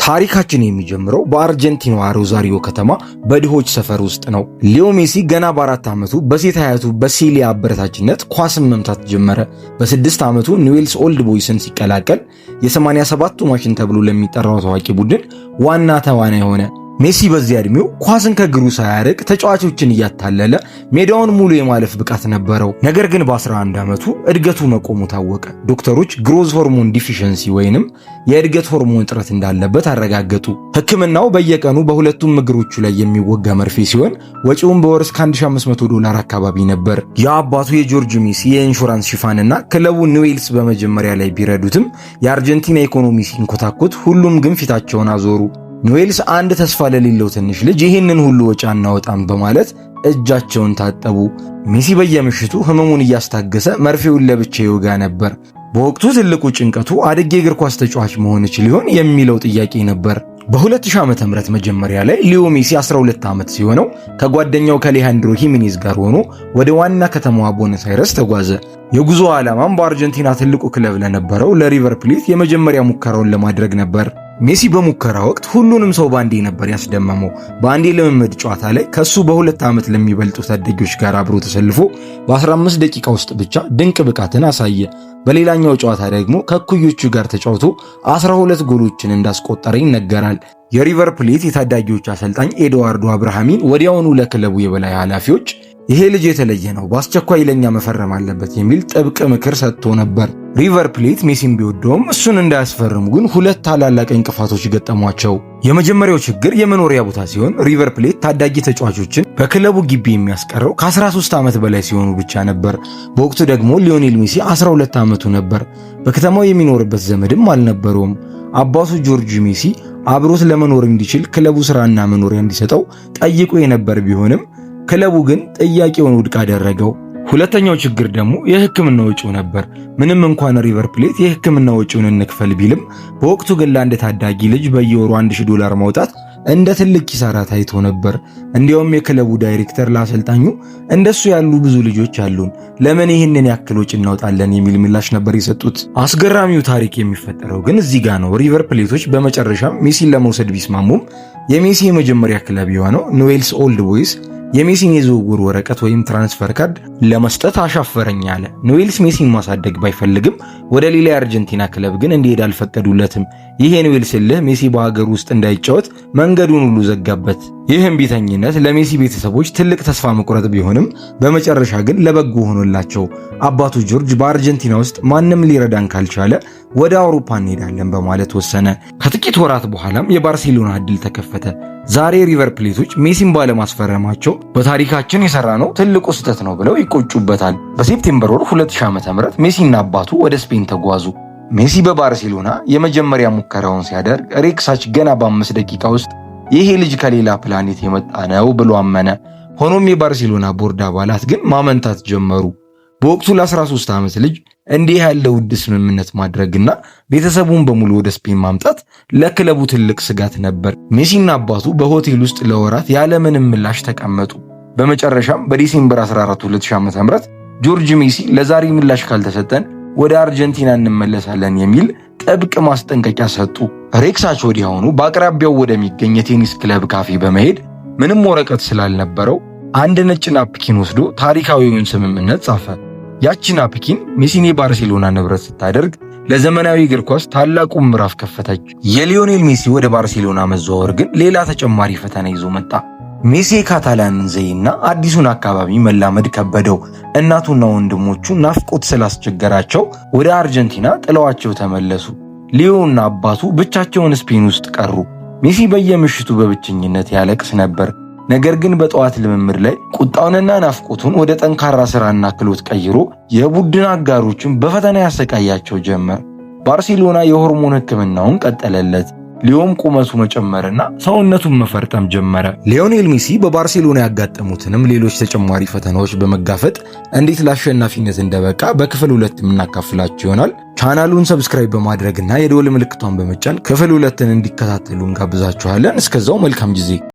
ታሪካችን የሚጀምረው በአርጀንቲናዋ ሮዛሪዮ ከተማ በድሆች ሰፈር ውስጥ ነው። ሊዮ ሜሲ ገና በ4 ዓመቱ በሴት አያቱ በሲሊያ አበረታችነት ኳስን መምታት ጀመረ። በ6 ዓመቱ ኒውዌልስ ኦልድ ቦይስን ሲቀላቀል የ87ቱ ማሽን ተብሎ ለሚጠራው ታዋቂ ቡድን ዋና ተዋናይ ሆነ። ሜሲ በዚህ እድሜው ኳስን ከግሩ ሳያርቅ ተጫዋቾችን እያታለለ ሜዳውን ሙሉ የማለፍ ብቃት ነበረው። ነገር ግን በ11 ዓመቱ እድገቱ መቆሙ ታወቀ። ዶክተሮች ግሮዝ ሆርሞን ዲፊሸንሲ ወይንም የእድገት ሆርሞን እጥረት እንዳለበት አረጋገጡ። ሕክምናው በየቀኑ በሁለቱም እግሮቹ ላይ የሚወጋ መርፌ ሲሆን ወጪውን በወር እስከ $1500 አካባቢ ነበር። የአባቱ የጆርጅ ሜሲ የኢንሹራንስ ሽፋንና ክለቡ ኒውዌልስ በመጀመሪያ ላይ ቢረዱትም የአርጀንቲና ኢኮኖሚ ሲንኮታኮት ሁሉም ግን ፊታቸውን አዞሩ። ኒውዌልስ አንድ ተስፋ ለሌለው ትንሽ ልጅ ይህንን ሁሉ ወጪ አናወጣም በማለት እጃቸውን ታጠቡ። ሜሲ በየምሽቱ ህመሙን እያስታገሰ መርፌውን ለብቻ ይወጋ ነበር። በወቅቱ ትልቁ ጭንቀቱ አድጌ እግር ኳስ ተጫዋች መሆን ይችል ይሆን የሚለው ጥያቄ ነበር። በ2000 ዓመተ ምህረት መጀመሪያ ላይ ሊዮ ሜሲ 12 ዓመት ሲሆነው ከጓደኛው ከአሌሃንድሮ ሂሜኔዝ ጋር ሆኖ ወደ ዋና ከተማዋ ቦነስ አይረስ ተጓዘ። የጉዞ ዓላማም በአርጀንቲና ትልቁ ክለብ ለነበረው ለሪቨር ፕሌት የመጀመሪያ ሙከራውን ለማድረግ ነበር። ሜሲ በሙከራ ወቅት ሁሉንም ሰው ባንዴ ነበር ያስደመመው። በአንዴ ልምምድ ጨዋታ ላይ ከሱ በ2 ዓመት ለሚበልጡ ታዳጊዎች ጋር አብሮ ተሰልፎ በ15 ደቂቃ ውስጥ ብቻ ድንቅ ብቃትን አሳየ። በሌላኛው ጨዋታ ደግሞ ከኩዮቹ ጋር ተጫውቶ 12 ጎሎችን እንዳስቆጠረ ይነገራል። የሪቨር ፕሌት የታዳጊዎች አሰልጣኝ ኤድዋርዶ አብርሃሚን ወዲያውኑ ለክለቡ የበላይ ኃላፊዎች ይሄ ልጅ የተለየ ነው፣ በአስቸኳይ ለኛ መፈረም አለበት የሚል ጥብቅ ምክር ሰጥቶ ነበር። ሪቨር ፕሌት ሜሲን ቢወደውም እሱን እንዳያስፈርሙ ግን 2 ታላላቅ እንቅፋቶች ገጠሟቸው። የመጀመሪያው ችግር የመኖሪያ ቦታ ሲሆን ሪቨር ፕሌት ታዳጊ ተጫዋቾችን በክለቡ ግቢ የሚያስቀረው ከ13 ዓመት በላይ ሲሆኑ ብቻ ነበር። በወቅቱ ደግሞ ሊዮኔል ሜሲ 12 ዓመቱ ነበር። በከተማው የሚኖርበት ዘመድም አልነበረውም። አባቱ ጆርጅ ሜሲ አብሮት ለመኖር እንዲችል ክለቡ ስራና መኖሪያ እንዲሰጠው ጠይቆ የነበር ቢሆንም ክለቡ ግን ጥያቄውን ውድቅ አደረገው። ሁለተኛው ችግር ደግሞ የሕክምና ወጪው ነበር። ምንም እንኳን ሪቨር ፕሌት የሕክምና ወጪውን እንክፈል ቢልም በወቅቱ ግን ለአንድ ታዳጊ ልጅ በየወሩ $1000 ማውጣት እንደ ትልቅ ኪሳራ ታይቶ ነበር። እንዲያውም የክለቡ ዳይሬክተር ለአሰልጣኙ እንደሱ ያሉ ብዙ ልጆች አሉን፣ ለምን ይህንን ያክል ወጪ እናወጣለን የሚል ምላሽ ነበር የሰጡት። አስገራሚው ታሪክ የሚፈጠረው ግን እዚህ ጋር ነው። ሪቨር ፕሌቶች በመጨረሻም ሜሲን ለመውሰድ ቢስማሙም የሜሲ የመጀመሪያ ክለብ የሆነው ኒውዌልስ ኦልድ ቦይስ የሜሲን የዝውውር ወረቀት ወይም ትራንስፈር ካርድ ለመስጠት አሻፈረኝ አለ። ኒውዌልስ ሜሲን ማሳደግ ባይፈልግም ወደ ሌላ የአርጀንቲና ክለብ ግን እንዲሄድ አልፈቀዱለትም። ይሄ ኒውዌልስ ልህ ሜሲ በሀገር ውስጥ እንዳይጫወት መንገዱን ሁሉ ዘጋበት። ይህ እምቢተኝነት ለሜሲ ቤተሰቦች ትልቅ ተስፋ መቁረጥ ቢሆንም በመጨረሻ ግን ለበጎ ሆኖላቸው አባቱ ጆርጅ በአርጀንቲና ውስጥ ማንም ሊረዳን ካልቻለ ወደ አውሮፓ እንሄዳለን በማለት ወሰነ። ከጥቂት ወራት በኋላም የባርሴሎና ዕድል ተከፈተ። ዛሬ ሪቨር ፕሌቶች ሜሲን ባለማስፈረማቸው በታሪካችን የሰራነው ትልቁ ስህተት ነው ብለው ይቆጩበታል። በሴፕቴምበር ወር 2000 ዓ.ም ሜሲና አባቱ ወደ ስፔን ተጓዙ። ሜሲ በባርሴሎና የመጀመሪያ ሙከራውን ሲያደርግ ሬክሳች ገና በ5 ደቂቃ ውስጥ ይሄ ልጅ ከሌላ ፕላኔት የመጣ ነው ብሎ አመነ። ሆኖም የባርሴሎና ቦርድ አባላት ግን ማመንታት ጀመሩ። በወቅቱ ለ13 ዓመት ልጅ እንዲህ ያለ ውድ ስምምነት ማድረግና ቤተሰቡን በሙሉ ወደ ስፔን ማምጣት ለክለቡ ትልቅ ስጋት ነበር። ሜሲና አባቱ በሆቴል ውስጥ ለወራት ያለምንም ምላሽ ተቀመጡ። በመጨረሻም በዲሴምበር 14 2000 ዓ.ም ጆርጅ ሜሲ ለዛሬ ምላሽ ካልተሰጠን ወደ አርጀንቲና እንመለሳለን የሚል ጥብቅ ማስጠንቀቂያ ሰጡ። ሬክሳች ወዲያውኑ በአቅራቢያው ወደሚገኝ የቴኒስ ክለብ ካፌ በመሄድ ምንም ወረቀት ስላልነበረው አንድ ነጭ ናፕኪን ወስዶ ታሪካዊውን ስምምነት ጻፈ። ያቺ ናፕኪን ሜሲን የባርሴሎና ንብረት ስታደርግ ለዘመናዊ እግር ኳስ ታላቁ ምዕራፍ ከፈተች። የሊዮኔል ሜሲ ወደ ባርሴሎና መዘዋወር ግን ሌላ ተጨማሪ ፈተና ይዞ መጣ። ሜሲ ካታላንን ዘይና አዲሱን አካባቢ መላመድ ከበደው። እናቱና ወንድሞቹ ናፍቆት ስላስቸገራቸው ወደ አርጀንቲና ጥለዋቸው ተመለሱ። ሊዮና አባቱ ብቻቸውን ስፔን ውስጥ ቀሩ። ሜሲ በየምሽቱ በብቸኝነት ያለቅስ ነበር። ነገር ግን በጠዋት ልምምድ ላይ ቁጣውንና ናፍቆቱን ወደ ጠንካራ ስራና ክሎት ቀይሮ የቡድን አጋሮችን በፈተና ያሰቃያቸው ጀመር። ባርሴሎና የሆርሞን ሕክምናውን ቀጠለለት። ሊዮም ቁመቱ መጨመርና ሰውነቱን መፈርጠም ጀመረ። ሊዮኔል ሜሲ በባርሴሎና ያጋጠሙትንም ሌሎች ተጨማሪ ፈተናዎች በመጋፈጥ እንዴት ለአሸናፊነት እንደበቃ በክፍል 2 የምናካፍላችሁ ይሆናል። ቻናሉን ሰብስክራይብ በማድረግና የደወል ምልክቷን በመጫን ክፍል 2ን እንዲከታተሉ እንጋብዛችኋለን። እስከዛው መልካም ጊዜ